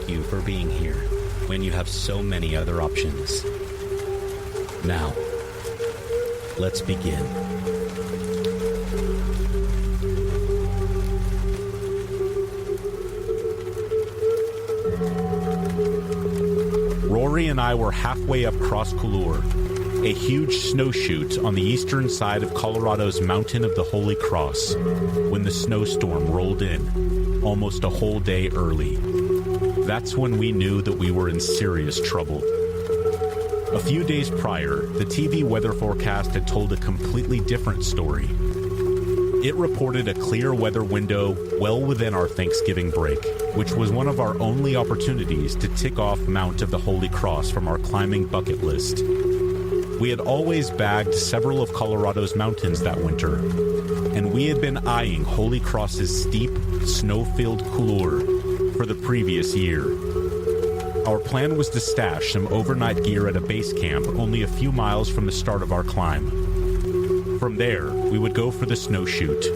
you for being here when you have so many other options. Now, let's begin. Rory and I were halfway up Cross Couleur, a huge snowshoot on the eastern side of Colorado's Mountain of the Holy Cross, when the snowstorm rolled in, almost a whole day early. That's when we knew that we were in serious trouble. A few days prior, the TV weather forecast had told a completely different story. It reported a clear weather window well within our Thanksgiving break, which was one of our only opportunities to tick off Mount of the Holy Cross from our climbing bucket list. We had always bagged several of Colorado's mountains that winter, and we had been eyeing Holy Cross's steep, snow-filled couloir for the previous year. Our plan was to stash some overnight gear at a base camp only a few miles from the start of our climb. From there, we would go for the snowshoot,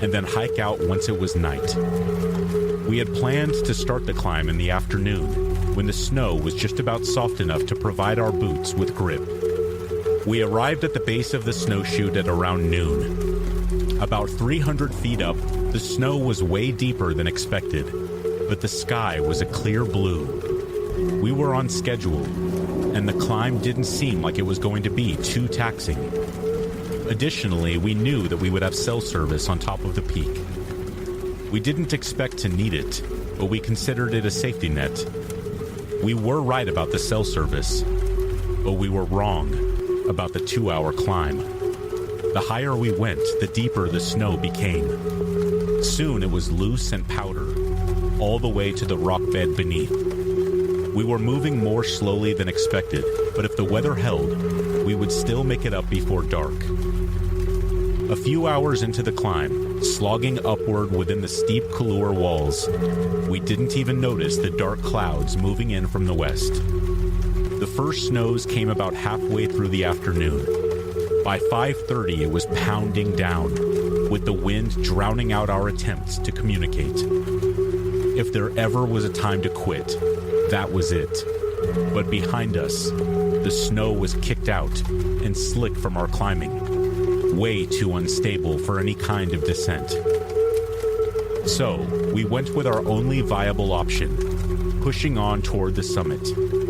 and then hike out once it was night. We had planned to start the climb in the afternoon, when the snow was just about soft enough to provide our boots with grip. We arrived at the base of the snowshoot at around noon. About 300 feet up, the snow was way deeper than expected, but the sky was a clear blue. We were on schedule, and the climb didn't seem like it was going to be too taxing. Additionally, we knew that we would have cell service on top of the peak. We didn't expect to need it, but we considered it a safety net. We were right about the cell service, but we were wrong about the 2-hour climb. The higher we went, the deeper the snow became. Soon it was loose and powder, all the way to the rock bed beneath. We were moving more slowly than expected, but if the weather held, we would still make it up before dark. A few hours into the climb, slogging upward within the steep couloir walls, we didn't even notice the dark clouds moving in from the west. The first snows came about halfway through the afternoon. By 5:30, it was pounding down, with the wind drowning out our attempts to communicate. If there ever was a time to quit, that was it. But behind us, the snow was kicked out and slick from our climbing, way too unstable for any kind of descent. So, we went with our only viable option, pushing on toward the summit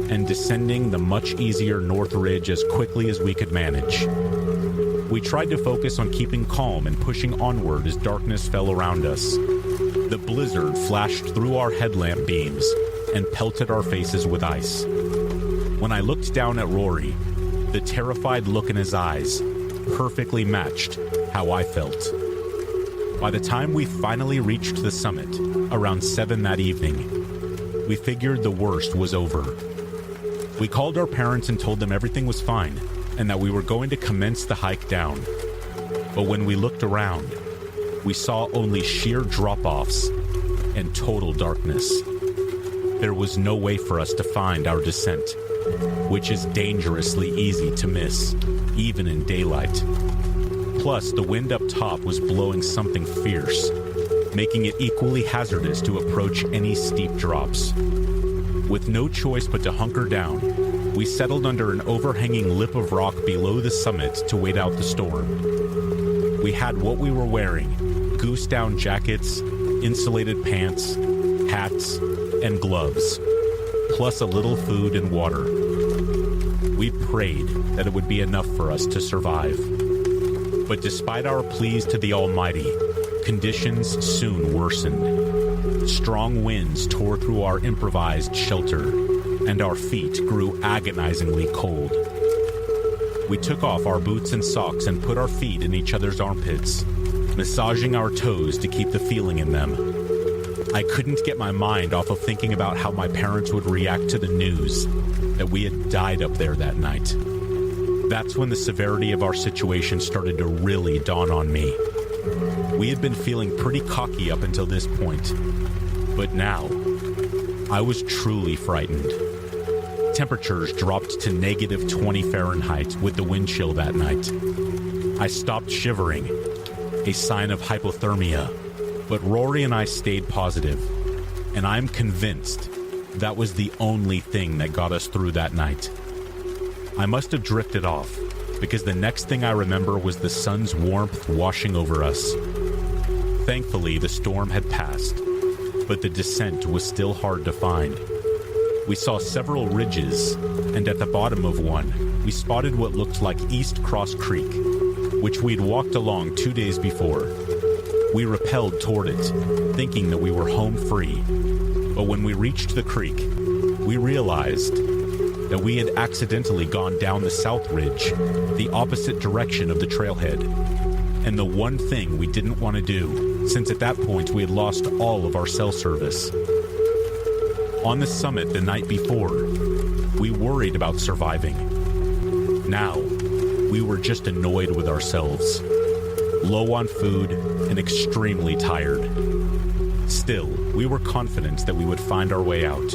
and descending the much easier North Ridge as quickly as we could manage. We tried to focus on keeping calm and pushing onward as darkness fell around us. The blizzard flashed through our headlamp beams and pelted our faces with ice. When I looked down at Rory, the terrified look in his eyes perfectly matched how I felt. By the time we finally reached the summit, around 7 that evening, we figured the worst was over. We called our parents and told them everything was fine and that we were going to commence the hike down. But when we looked around, we saw only sheer drop-offs and total darkness. There was no way for us to find our descent, which is dangerously easy to miss, even in daylight. Plus, the wind up top was blowing something fierce, making it equally hazardous to approach any steep drops. With no choice but to hunker down, we settled under an overhanging lip of rock below the summit to wait out the storm. We had what we were wearing: goose-down jackets, insulated pants, hats, and gloves, plus a little food and water. We prayed that it would be enough for us to survive. But despite our pleas to the Almighty, conditions soon worsened. Strong winds tore through our improvised shelter, and our feet grew agonizingly cold. We took off our boots and socks and put our feet in each other's armpits, massaging our toes to keep the feeling in them. I couldn't get my mind off of thinking about how my parents would react to the news that we had died up there that night. That's when the severity of our situation started to really dawn on me. We had been feeling pretty cocky up until this point, but now I was truly frightened. Temperatures dropped to -20 Fahrenheit with the wind chill that night. I stopped shivering, a sign of hypothermia, but Rory and I stayed positive, and I'm convinced That was the only thing that got us through that night. I must have drifted off, because the next thing I remember was the sun's warmth washing over us. Thankfully, the storm had passed, but the descent was still hard to find. We saw several ridges, and at the bottom of one, we spotted what looked like East Cross Creek, which we'd walked along 2 days before. We rappelled toward it, thinking that we were home free, but when we reached the creek, we realized that we had accidentally gone down the south ridge, the opposite direction of the trailhead, and the one thing we didn't want to do, since at that point we had lost all of our cell service. On the summit the night before, we worried about surviving. Now, we were just annoyed with ourselves, low on food and extremely tired. Still, we were confident that we would find our way out.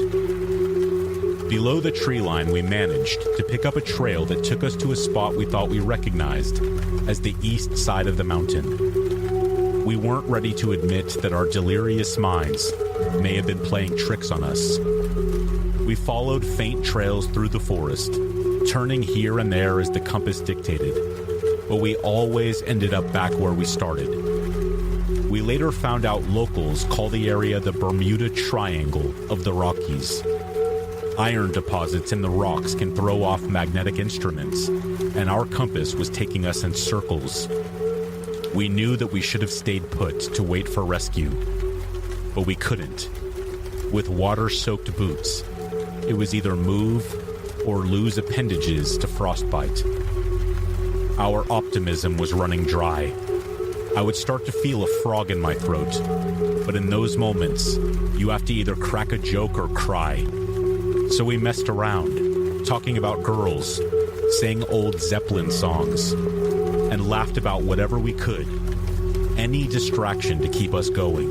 Below the tree line, we managed to pick up a trail that took us to a spot we thought we recognized as the east side of the mountain. We weren't ready to admit that our delirious minds may have been playing tricks on us. We followed faint trails through the forest, turning here and there as the compass dictated, but we always ended up back where we started. We later found out locals call the area the Bermuda Triangle of the Rockies. Iron deposits in the rocks can throw off magnetic instruments, and our compass was taking us in circles. We knew that we should have stayed put to wait for rescue, but we couldn't. With water-soaked boots, it was either move or lose appendages to frostbite. Our optimism was running dry. I would start to feel a frog in my throat, but in those moments, you have to either crack a joke or cry. So we messed around, talking about girls, sang old Zeppelin songs, and laughed about whatever we could, any distraction to keep us going.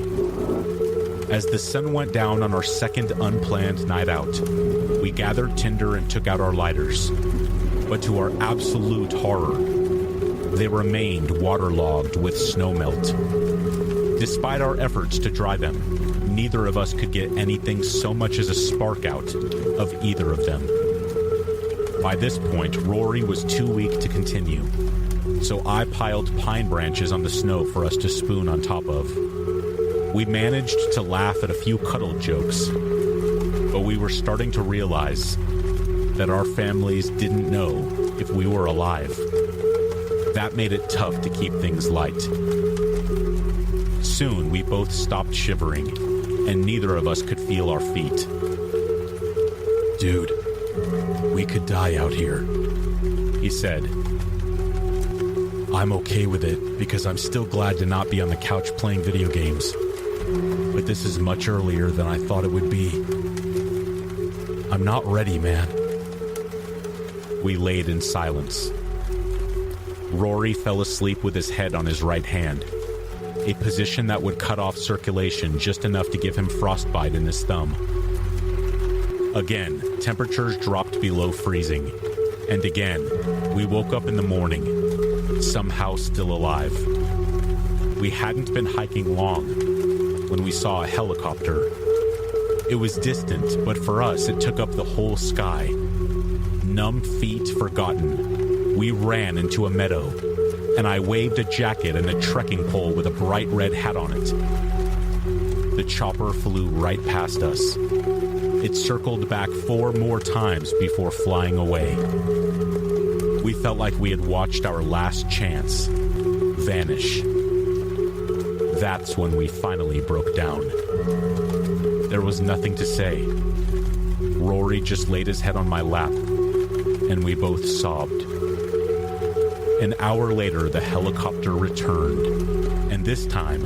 As the sun went down on our second unplanned night out, we gathered tinder and took out our lighters. But to our absolute horror, they remained waterlogged with snowmelt. Despite our efforts to dry them, neither of us could get anything so much as a spark out of either of them. By this point, Rory was too weak to continue, so I piled pine branches on the snow for us to spoon on top of. We managed to laugh at a few cuddle jokes, but we were starting to realize that our families didn't know if we were alive. That made it tough to keep things light. Soon, we both stopped shivering, and neither of us could feel our feet. Dude, we could die out here, he said. I'm okay with it because I'm still glad to not be on the couch playing video games. But this is much earlier than I thought it would be. I'm not ready, man. We laid in silence. Rory fell asleep with his head on his right hand, a position that would cut off circulation just enough to give him frostbite in his thumb. Again, temperatures dropped below freezing, and again, we woke up in the morning, somehow still alive. We hadn't been hiking long when we saw a helicopter. It was distant, but for us, it took up the whole sky. Numb feet forgotten, we ran into a meadow, and I waved a jacket and a trekking pole with a bright red hat on it. The chopper flew right past us. It circled back 4 more times before flying away. We felt like we had watched our last chance vanish. That's when we finally broke down. There was nothing to say. Rory just laid his head on my lap, and we both sobbed. An hour later, the helicopter returned, and this time,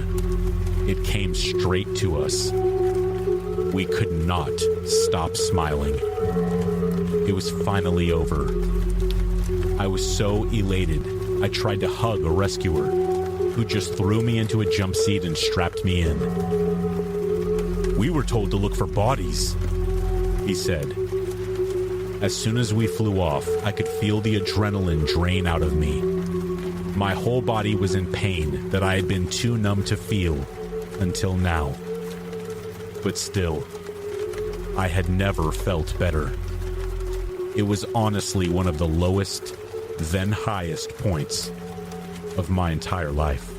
it came straight to us. We could not stop smiling. It was finally over. I was so elated, I tried to hug a rescuer, who just threw me into a jump seat and strapped me in. "We were told to look for bodies," he said. As soon as we flew off, I could feel the adrenaline drain out of me. My whole body was in pain that I had been too numb to feel until now. But still, I had never felt better. It was honestly one of the lowest, then highest points of my entire life.